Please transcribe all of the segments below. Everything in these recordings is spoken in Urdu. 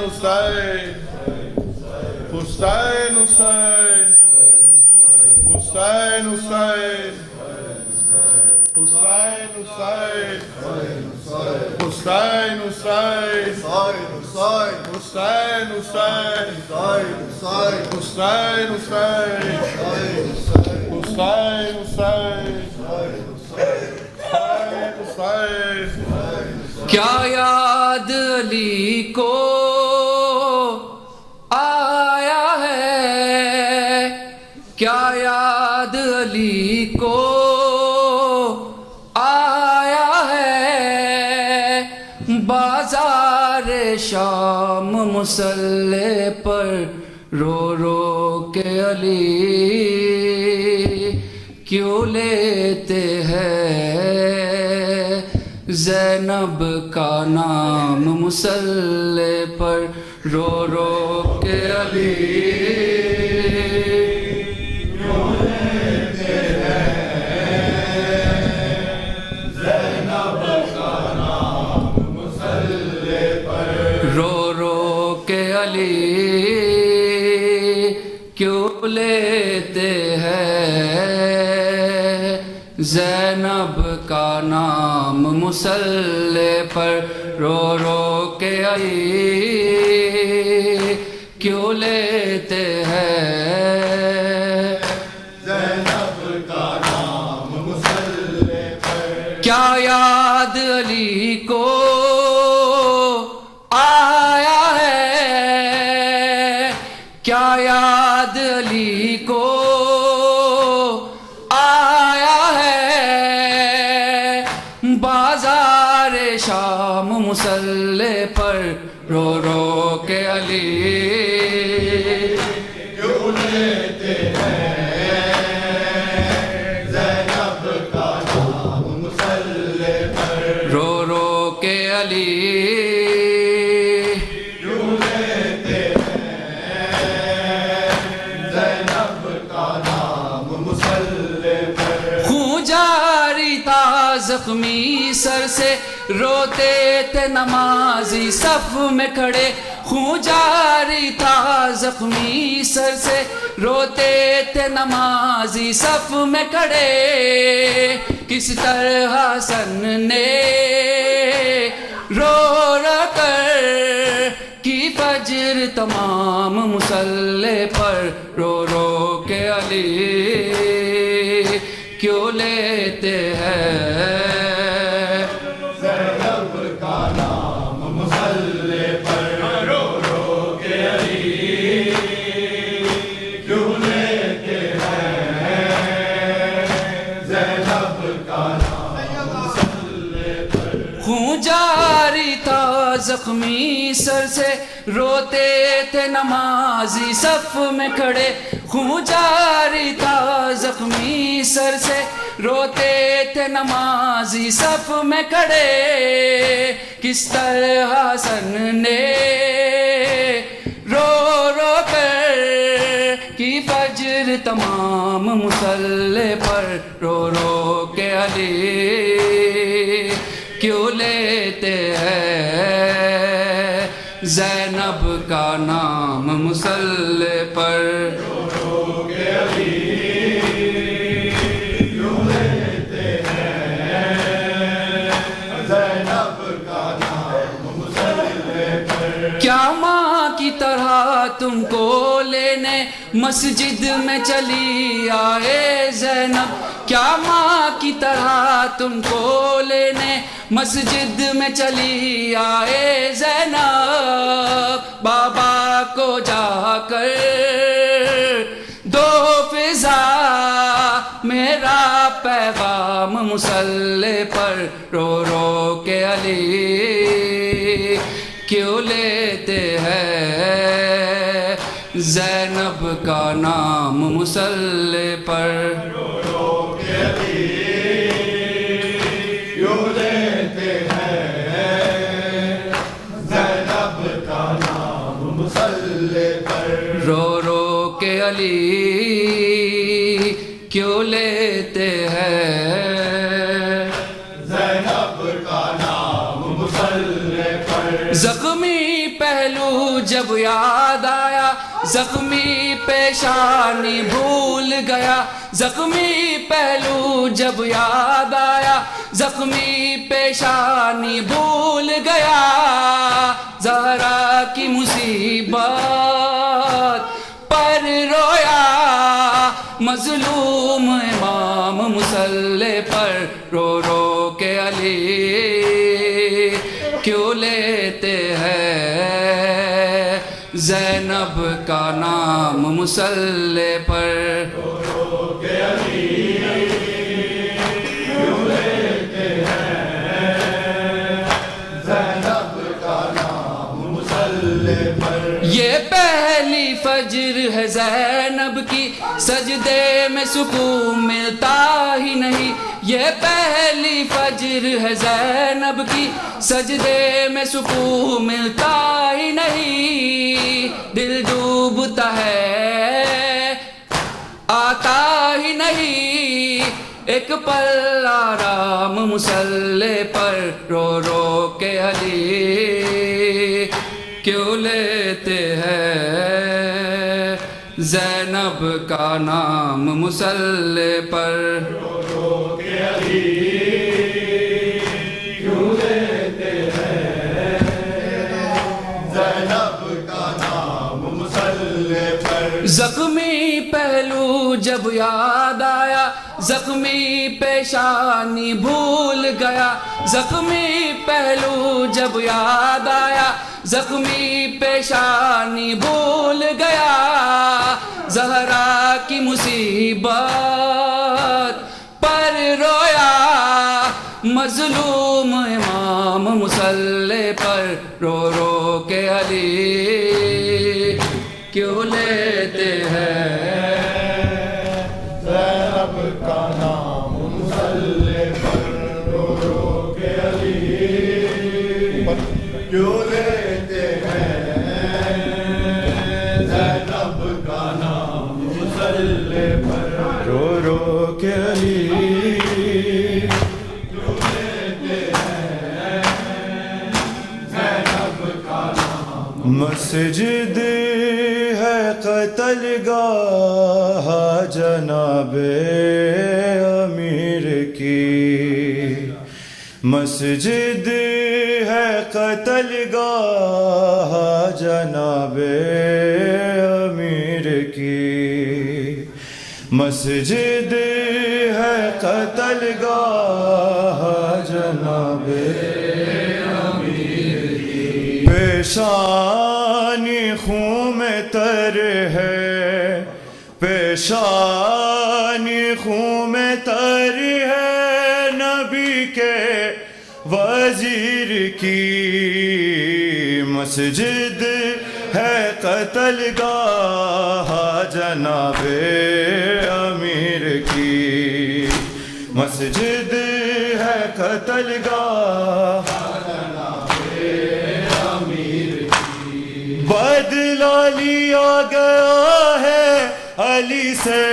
حسین حسین حسین حسین حسین حسین حسین حسین حسین حسین حسین حسین کیا یاد علی کو آیا ہے، کیا یاد علی کو آیا ہے، بازار شام مصلی پر رو رو کے علی کیوں لیتے ہیں زینب کا نام مصلی پر رو رو کے علی کیوں لیتے ہیں زینب کا نام مصلی پر رو رو کے علی کیوں لیتے ہیں زینب کا نام مصلی پر رو رو کے علی کیوں لیتے ہیں زینب کا نام مصلی پر کیا یاد علی کو آیا ہے، کیا یاد علی کو بازار شام مصلی پر رو رو کے علی کیوں لیتے ہیں زینب کا نام مصلی پر رو رو کے علی کیوں لیتے ہیں زینب کا نام مصلی پر خون جاری تھا زخمی سر سے روتے تھے نمازی صف میں کھڑے خون جاری تھا زخمی سر سے روتے تھے نمازی صف میں کھڑے کس طرح حسن نے رو رو کر کی فجر تمام مصلی پر رو رو کے علی کیوں لیتے ہیں زینب کا نام مصلی پر رو رو کے علی کیوں لیتے ہیں زینب کا نام مصلی پر خون جاری تھا زخمی سر سے روتے تھے نمازی صف میں کھڑے خون جاری تھا زخمی سر سے روتے تھے نمازی صف میں کھڑے کس طرح حسن نے رو رو کر کی فجر تمام مصلی پر رو رو کے علی کیوں لیتے ہیں زینب کا نام مصلی پر رو رو کے علی کیوں لیتے ہیں زینب کا نام مصلی پر کیا ماں کی طرح تم کو لینے مسجد میں چلی آئے زینب کیا ماں کی طرح تم کو لینے مسجد میں چلی آئے زینب بابا کو جا کر دو فضا میرا پیغام مصلی پر رو رو کے علی کیوں لیتے ہیں زینب کا نام مصلی پر رو رو کے علی کیوں لیتے ہیں زینب کا نام مصلی پر رو رو کے علی کیوں لیتے ہیں زینب کا نام مصلی پر زخمی پہلو زخمی پیشانی بھول گیا، زخمی پہلو جب یاد آیا، زخمی پیشانی بھول گیا، زہرا کی مصیبت پر رویا، مظلوم امام مصلی پر رو رو کے علی کیوں لیتے ہیں زینب کا نام مصلی پر، رو رو کے علی کیوں لیتے ہیں زینب کا نام مصلی پر۔ یہ پہلی فجر ہے زینب کی، سجدے میں سکون ملتا ہی نہیں، یہ پہلی فجر ہے زینب کی، سجدے میں سکون ملتا ہی نہیں، دل ڈوبتا ہے آتا ہی نہیں، ایک پل آرام مصلی پر رو رو کے علی کیوں لیتے ہیں زینب کا نام مصلی پر، رو رو کے علی کیوں لیتے ہیں زینب کا نام مصلی پر۔ زخمی پہلو جب یاد آیا، زخمی پیشانی بھول گیا، زخمی پہلو جب یاد آیا، زخمی پیشانی بھول گیا، زہرا کی مصیبت پر رویا، مظلوم امام مصلی پر رو رو کے علی کیوں لیتے ہیں زینب کا نام مصلی پر رو رو کے علی کیوں لیتے ہیں زینب کا نام مصلی پر، رو رو کے علی کیوں لیتے ہیں زینب کا نام۔ مسجد ہے قتل گاہ جناب امیر کی، مسجد ہے قتل گاہ جناب امیر کی، مسجد ہے قتل گاہ جناب امیر کی، پیشانی خون میں تر ہے، پیشانی خون میں تر ہے نبی کے وزیر کی، مسجد ہے قتل گاہ جناب امیر کی، مسجد ہے قتل گاہ جناب امیر کی، بدلہ لیا گیا ہے علی سے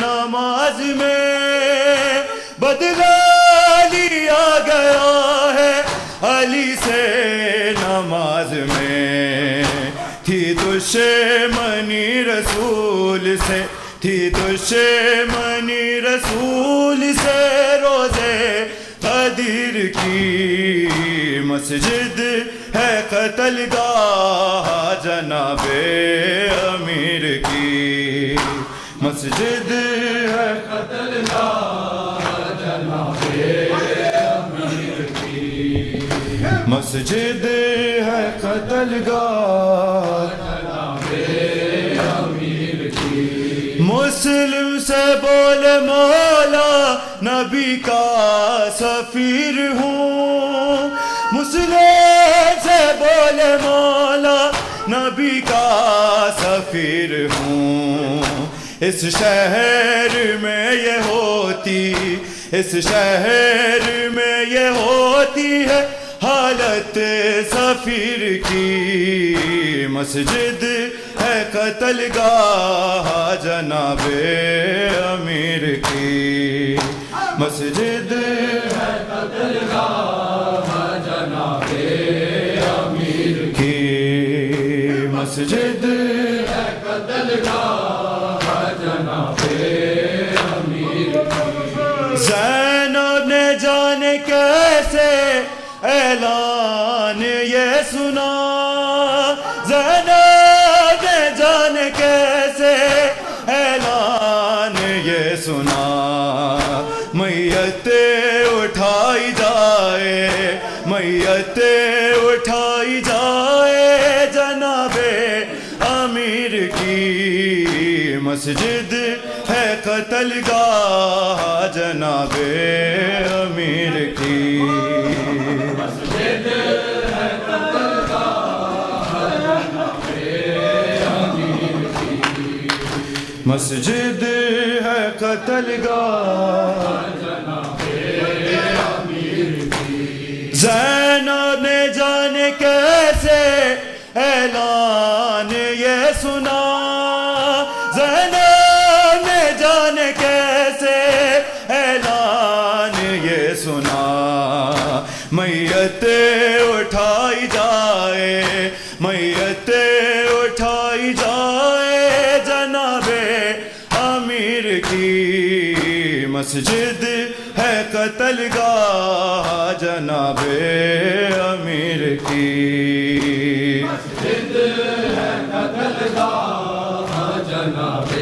نماز میں، بدلہ لیا گیا ہے علی سے نماز میں، تھی دشمنی رسول سے، تھی دشمنی رسول سے روزے قدیر کی، مسجد ہے قتل گاہ جناب امیر کی، مسجد ہے قتل گاہ جناب امیر کی، مسجد ہے قتل گاہ جناب امیر کی، مسلم سے بولے مولا نبی کا سفیر ہوں، مسلم سے بولے مولا نبی کا سفیر ہوں، اس شہر میں یہ ہوتی، اس شہر میں یہ ہوتی ہے حالت سفیر کی، مسجد ہے قتل گاہ جناب امیر کی، مسجد ہے قتل گاہ جناب امیر کی، مسجد ہے زینب نے جانے کیسے اعلان یہ سنا، زینب نے جانے کیسے اعلان یہ سنا، میت اٹھائی جائے، میت اٹھائی جائے جناب امیر کی، مسجد ہے قتل گاہ جناب امیر کی، مسجد ہے قتل گاہ جناب امیر کی، مسجد ہے قتل گاہ جناب امیر کی، زینب نے جانے کیسے اعلان یہ سنا، زینب نے جانے کیسے اعلان یہ سنا، میت اٹھائی جائے، میت اٹھائی جائے جناب امیر کی، مسجد ہے قتل گاہ جناب امیر کی، مسجد ہے قتل گاہ جناب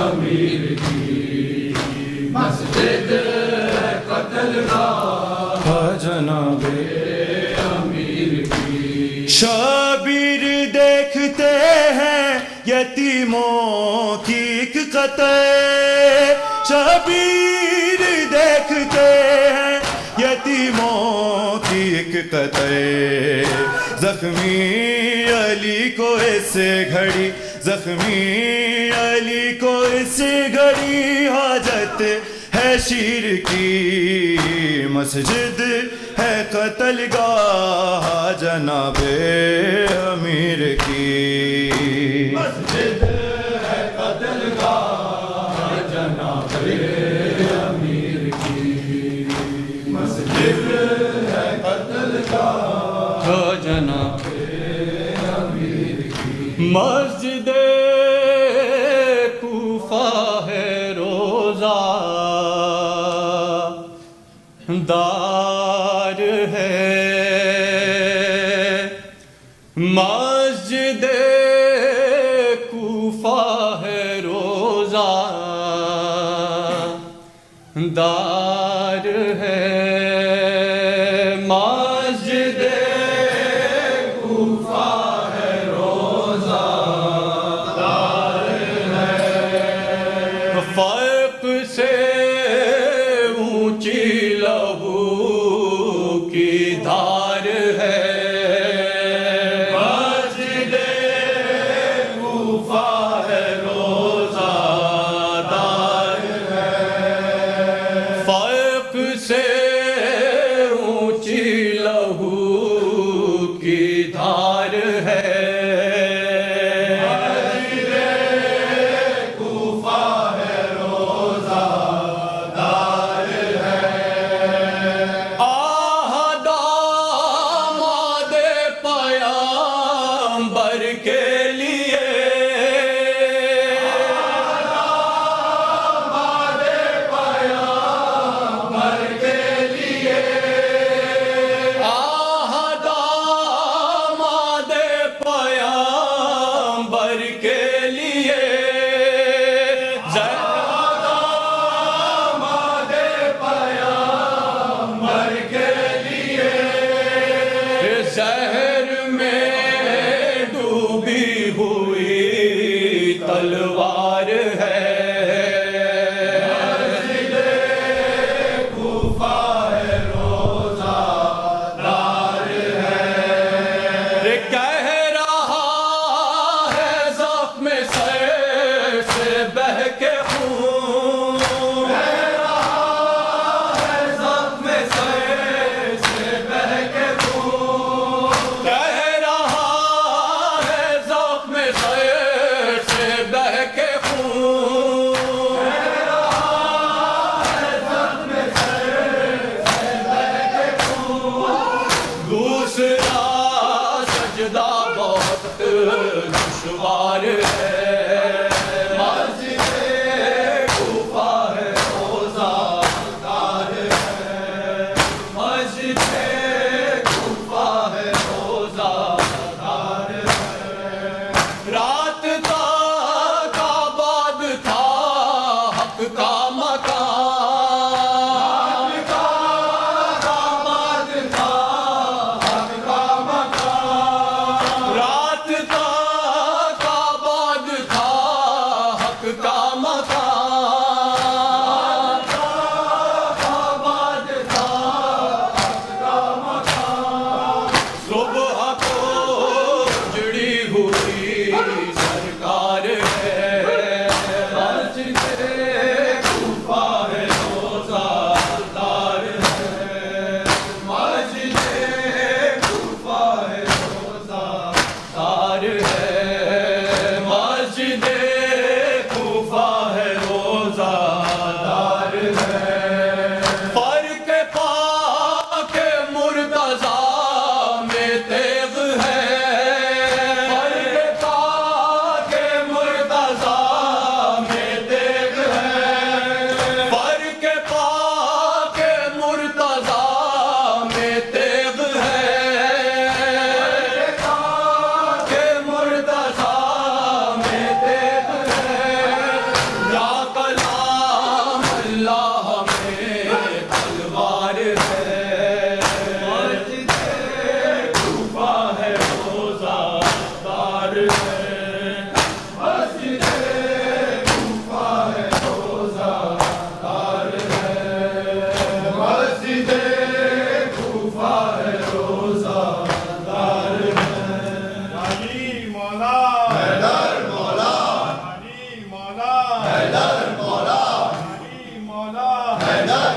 امیر کی، مسجد ہے قتل گاہ جناب امیر کی، شبیر دیکھتے ہیں یتیموں کی ایک قطع، شبیر دیکھتے ہیں یتیموں کی ایک قطع، زخمی علی کو اس گھڑی، زخمی علی کو اس گھڑی حاجت ہے شیر کی، مسجد ہے قتل گاہ جناب امیر کی، مسجد ہے قتل گاہ جناب امیر کی، مسجد ہے قتل گاہ جناب امیر کی، مسجد کوفہ ہے روزہ دار ہے، مسجد کوفہ ہے روزہ دار ہے، مسجد کوفہ ہے روزہ دار ہے، فرق سے اونچی لہو کی دھار ہے، مسجد کوفہ ہے روزہ دار ہے، فرق سے حیدر